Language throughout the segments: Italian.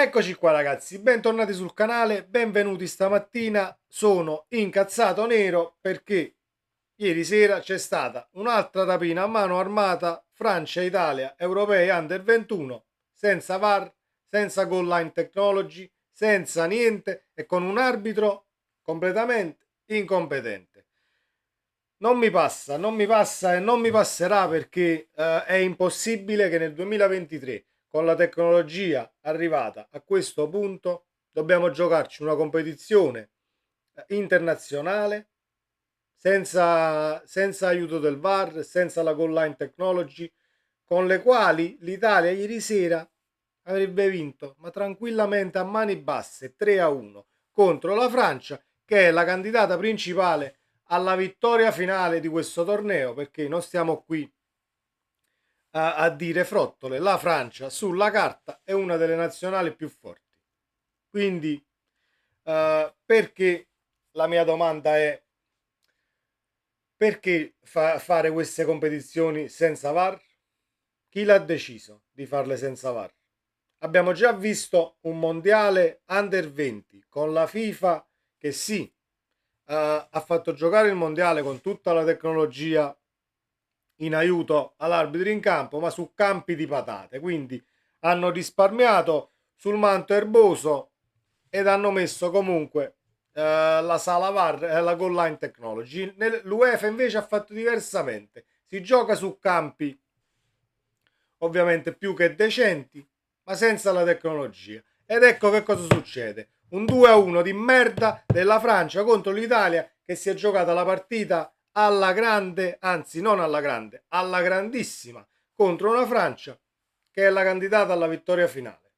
Eccoci qua ragazzi, bentornati sul canale, benvenuti stamattina. Sono incazzato nero perché ieri sera c'è stata un'altra rapina a mano armata Francia-Italia europei under 21, senza VAR, senza goal line technology, senza niente e con un arbitro completamente incompetente. Non mi passa e non mi passerà perché è impossibile che nel 2023, con la tecnologia arrivata a questo punto, dobbiamo giocarci una competizione internazionale senza aiuto del VAR, senza la goal line technology, con le quali l'Italia ieri sera avrebbe vinto, ma tranquillamente a mani basse, 3-1 contro la Francia, che è la candidata principale alla vittoria finale di questo torneo, perché non stiamo qui a dire frottole. La Francia sulla carta è una delle nazionali più forti. Quindi, perché la mia domanda è: perché fare queste competizioni senza VAR? Chi l'ha deciso di farle senza VAR? Abbiamo già visto un mondiale under 20 con la FIFA che sì, ha fatto giocare il mondiale con tutta la tecnologia in aiuto all'arbitro in campo, ma su campi di patate. Quindi hanno risparmiato sul manto erboso ed hanno messo comunque la sala VAR e la goal line technology. L'UEFA invece ha fatto diversamente. Si gioca su campi ovviamente più che decenti, ma senza la tecnologia. Ed ecco che cosa succede. Un 2-1 di merda della Francia contro l'Italia che si è giocata la partita alla grande, anzi non alla grande, alla grandissima, contro una Francia che è la candidata alla vittoria finale.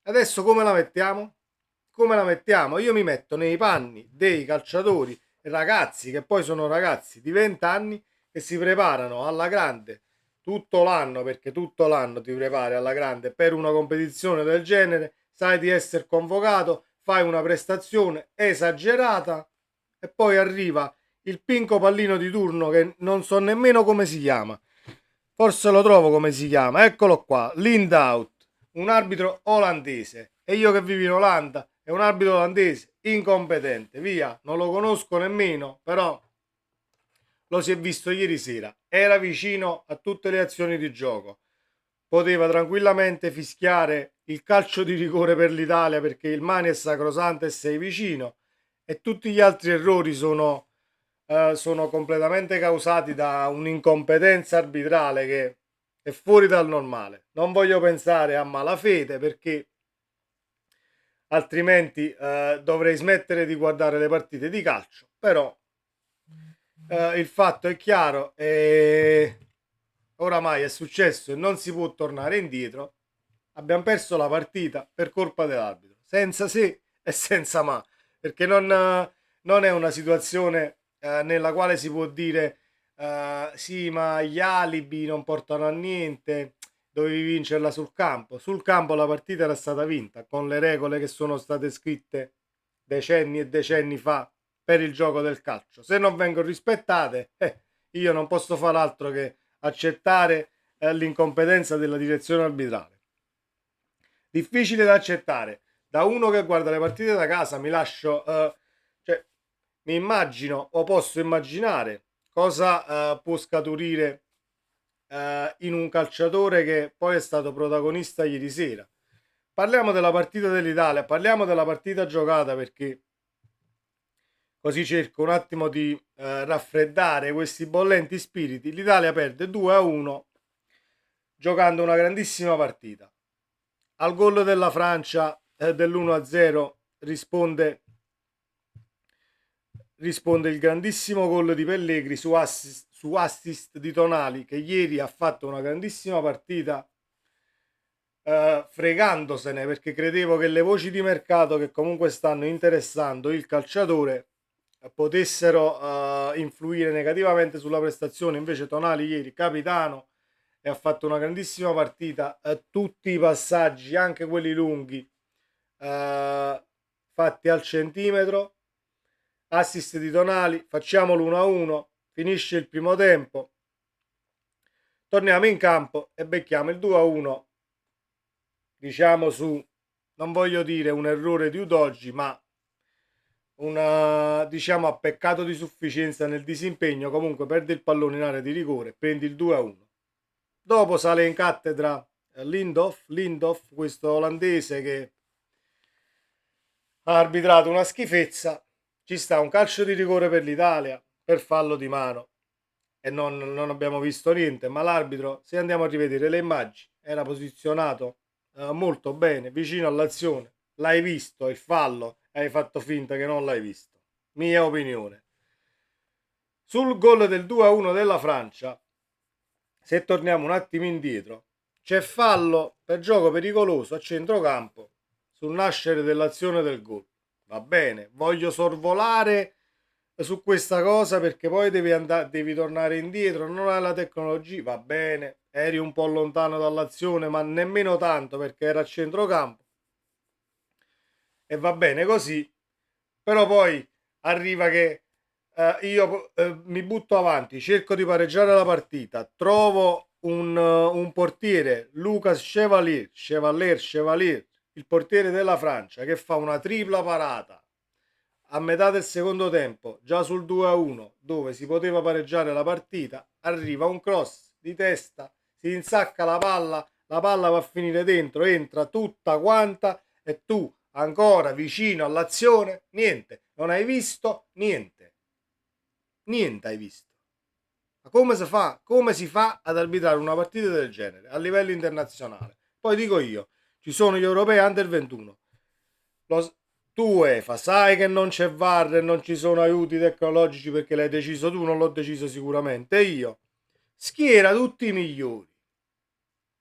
Adesso come la mettiamo? Come la mettiamo? Io mi metto nei panni dei calciatori ragazzi, che poi sono ragazzi di 20 anni, che si preparano alla grande tutto l'anno, perché tutto l'anno ti prepari alla grande per una competizione del genere, sai di essere convocato, fai una prestazione esagerata e poi arriva il pinco pallino di turno che non so nemmeno come si chiama. Forse lo trovo come si chiama. Eccolo qua, Lindout, un arbitro olandese. E io che vivo in Olanda, è un arbitro olandese incompetente. Via, non lo conosco nemmeno, però lo si è visto ieri sera. Era vicino a tutte le azioni di gioco. Poteva tranquillamente fischiare il calcio di rigore per l'Italia perché il mani è sacrosanto e sei vicino. E tutti gli altri errori sono completamente causati da un'incompetenza arbitrale che è fuori dal normale. Non voglio pensare a malafede perché altrimenti dovrei smettere di guardare le partite di calcio. Però il fatto è chiaro e oramai è successo e non si può tornare indietro. Abbiamo perso la partita per colpa dell'arbitro, senza se e senza ma, perché non è una situazione nella quale si può dire sì, ma gli alibi non portano a niente, dovevi vincerla sul campo. Sul campo la partita era stata vinta con le regole che sono state scritte decenni e decenni fa per il gioco del calcio. Se non vengono rispettate, io non posso fare altro che accettare l'incompetenza della direzione arbitrale. Difficile da accettare. Da uno che guarda le partite da casa mi lascio, cioè, mi immagino o posso immaginare cosa può scaturire in un calciatore che poi è stato protagonista ieri sera. Parliamo della partita dell'Italia, parliamo della partita giocata perché così cerco un attimo di raffreddare questi bollenti spiriti. L'Italia perde 2-1 giocando una grandissima partita. Al gol della Francia dell'1-0 risponde il grandissimo gol di Pellegrini su assist di Tonali che ieri ha fatto una grandissima partita fregandosene perché credevo che le voci di mercato che comunque stanno interessando il calciatore potessero influire negativamente sulla prestazione. Invece Tonali ieri capitano e ha fatto una grandissima partita, tutti i passaggi, anche quelli lunghi, fatti al centimetro. Assist di Tonali, facciamo l'1-1, finisce il primo tempo, torniamo in campo e becchiamo il 2-1, diciamo su non voglio dire un errore di Udogi, ma una, diciamo, a peccato di sufficienza nel disimpegno, comunque perde il pallone in area di rigore, prendi il 2-1. Dopo sale in cattedra Lindoff, questo olandese che ha arbitrato una schifezza. Ci sta un calcio di rigore per l'Italia, per fallo di mano, e non abbiamo visto niente, ma l'arbitro, se andiamo a rivedere le immagini, era posizionato molto bene, vicino all'azione. L'hai visto il fallo, hai fatto finta che non l'hai visto. Mia opinione. Sul gol del 2-1 della Francia, se torniamo un attimo indietro, c'è fallo per gioco pericoloso a centrocampo sul nascere dell'azione del gol. Va bene, voglio sorvolare su questa cosa perché poi devi tornare indietro, non hai la tecnologia, va bene, eri un po' lontano dall'azione, ma nemmeno tanto perché era a centrocampo e va bene così, però poi arriva che io mi butto avanti, cerco di pareggiare la partita, trovo un portiere, Lucas Chevalier, il portiere della Francia, che fa una tripla parata a metà del secondo tempo, già sul 2-1, dove si poteva pareggiare la partita, arriva un cross di testa, si insacca la palla va a finire dentro, entra tutta quanta e tu ancora vicino all'azione, niente, non hai visto niente, niente hai visto. Ma come si fa? Come si fa ad arbitrare una partita del genere a livello internazionale? Poi dico io, ci sono gli europei under 21. Lo, tu UEFA sai che non c'è VAR e non ci sono aiuti tecnologici perché l'hai deciso tu, non l'ho deciso sicuramente io. Schiera tutti i migliori.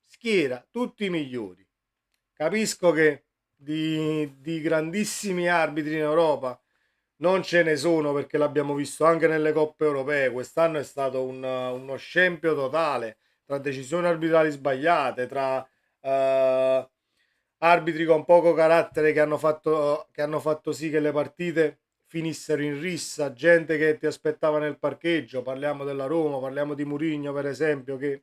Schiera tutti i migliori. Capisco che di grandissimi arbitri in Europa non ce ne sono perché l'abbiamo visto anche nelle coppe europee. Quest'anno è stato uno scempio totale tra decisioni arbitrali sbagliate, tra arbitri con poco carattere che hanno fatto sì che le partite finissero in rissa, gente che ti aspettava nel parcheggio. Parliamo della Roma, parliamo di Mourinho per esempio, che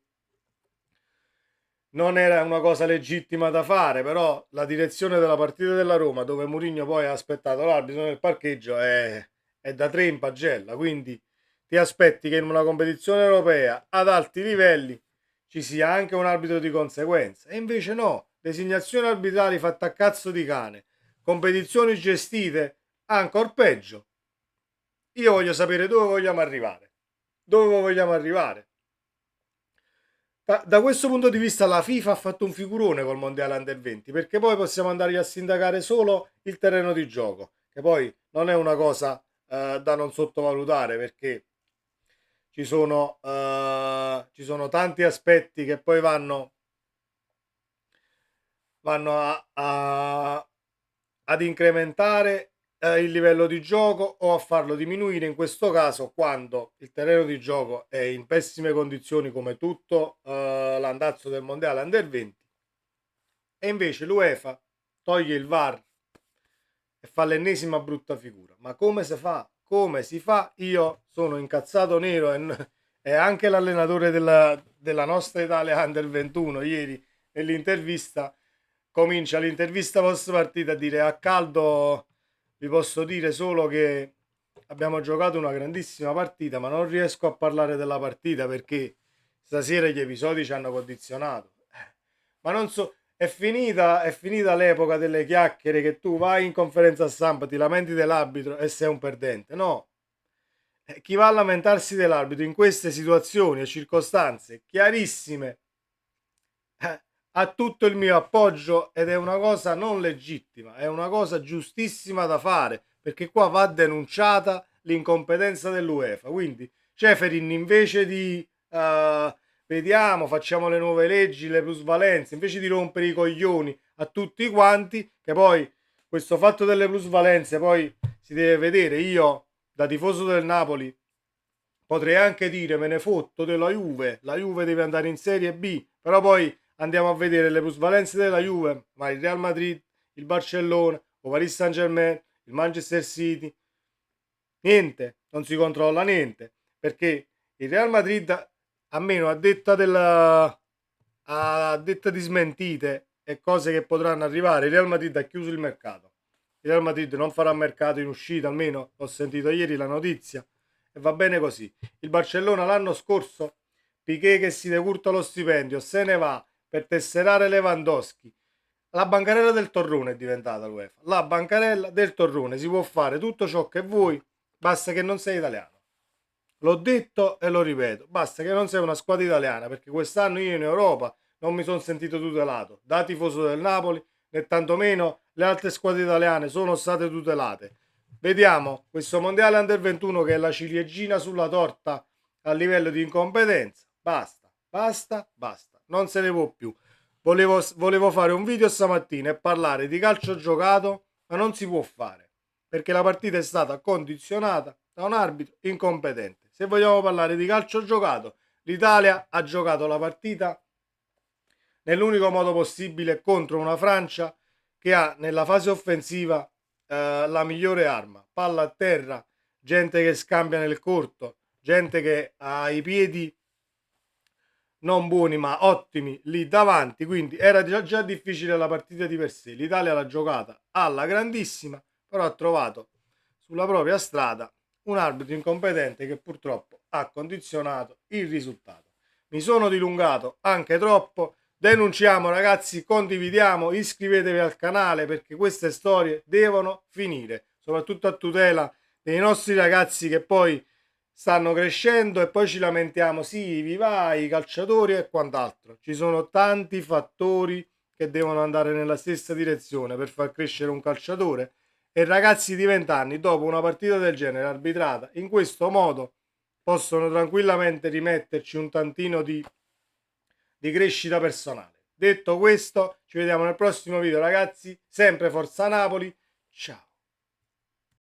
non era una cosa legittima da fare, però la direzione della partita della Roma, dove Mourinho poi ha aspettato l'arbitro nel parcheggio, è da tre in pagella. Quindi ti aspetti che in una competizione europea ad alti livelli ci sia anche un arbitro di conseguenza. E invece no, designazioni arbitrali fatte a cazzo di cane, competizioni gestite ancora peggio. Io voglio sapere dove vogliamo arrivare. Dove vogliamo arrivare? Da questo punto di vista la FIFA ha fatto un figurone col Mondiale Under 20 perché poi possiamo andare a sindacare solo il terreno di gioco, che poi non è una cosa da non sottovalutare perché ci sono tanti aspetti che poi vanno ad incrementare il livello di gioco o a farlo diminuire in questo caso quando il terreno di gioco è in pessime condizioni come tutto l'andazzo del mondiale under 20 e invece l'UEFA toglie il VAR e fa l'ennesima brutta figura. Ma come si fa? Come si fa? Io sono incazzato nero e anche l'allenatore della nostra Italia Under 21 ieri comincia l'intervista post partita a dire: a caldo vi posso dire solo che abbiamo giocato una grandissima partita, ma non riesco a parlare della partita perché stasera gli episodi ci hanno condizionato. Ma non so, è finita l'epoca delle chiacchiere che tu vai in conferenza stampa, ti lamenti dell'arbitro e sei un perdente. No, chi va a lamentarsi dell'arbitro in queste situazioni e circostanze chiarissime ha tutto il mio appoggio ed è una cosa non legittima, è una cosa giustissima da fare perché qua va denunciata l'incompetenza dell'UEFA. Quindi Ceferin invece di vediamo, facciamo le nuove leggi, le plusvalenze, invece di rompere i coglioni a tutti quanti, che poi questo fatto delle plusvalenze poi si deve vedere. Io da tifoso del Napoli potrei anche dire me ne fotto della Juve, la Juve deve andare in Serie B, però poi andiamo a vedere le plusvalenze della Juve, ma il Real Madrid, il Barcellona, o Paris Saint-Germain, il Manchester City, niente, non si controlla niente, perché il Real Madrid, almeno a detta di smentite, e cose che potranno arrivare. Il Real Madrid ha chiuso il mercato. Il Real Madrid non farà mercato in uscita, almeno ho sentito ieri la notizia, e va bene così. Il Barcellona l'anno scorso, Piqué che si decurta lo stipendio, se ne va per tesserare Lewandowski. La bancarella del torrone è diventata l'UEFA. La bancarella del torrone, si può fare tutto ciò che vuoi, basta che non sei italiano. L'ho detto e lo ripeto, basta che non sei una squadra italiana, perché quest'anno io in Europa non mi sono sentito tutelato da tifoso del Napoli, né tantomeno le altre squadre italiane sono state tutelate. Vediamo questo mondiale under 21 che è la ciliegina sulla torta a livello di incompetenza. Basta, basta, basta, non se ne può più. Volevo fare un video stamattina e parlare di calcio giocato, ma non si può fare perché la partita è stata condizionata da un arbitro incompetente. Se vogliamo parlare di calcio giocato, l'Italia ha giocato la partita nell'unico modo possibile contro una Francia che ha nella fase offensiva la migliore arma, palla a terra, gente che scambia nel corto, gente che ha i piedi non buoni ma ottimi lì davanti, quindi era già difficile la partita di per sé. L'Italia l'ha giocata alla grandissima, però ha trovato sulla propria strada un arbitro incompetente che purtroppo ha condizionato il risultato. Mi sono dilungato anche troppo, denunciamo ragazzi, condividiamo, iscrivetevi al canale perché queste storie devono finire, soprattutto a tutela dei nostri ragazzi che poi stanno crescendo e poi ci lamentiamo, sì, i vivai, i calciatori e quant'altro. Ci sono tanti fattori che devono andare nella stessa direzione per far crescere un calciatore e ragazzi di 20 anni dopo una partita del genere arbitrata in questo modo possono tranquillamente rimetterci un tantino di crescita personale. Detto questo, ci vediamo nel prossimo video ragazzi, sempre Forza Napoli, ciao!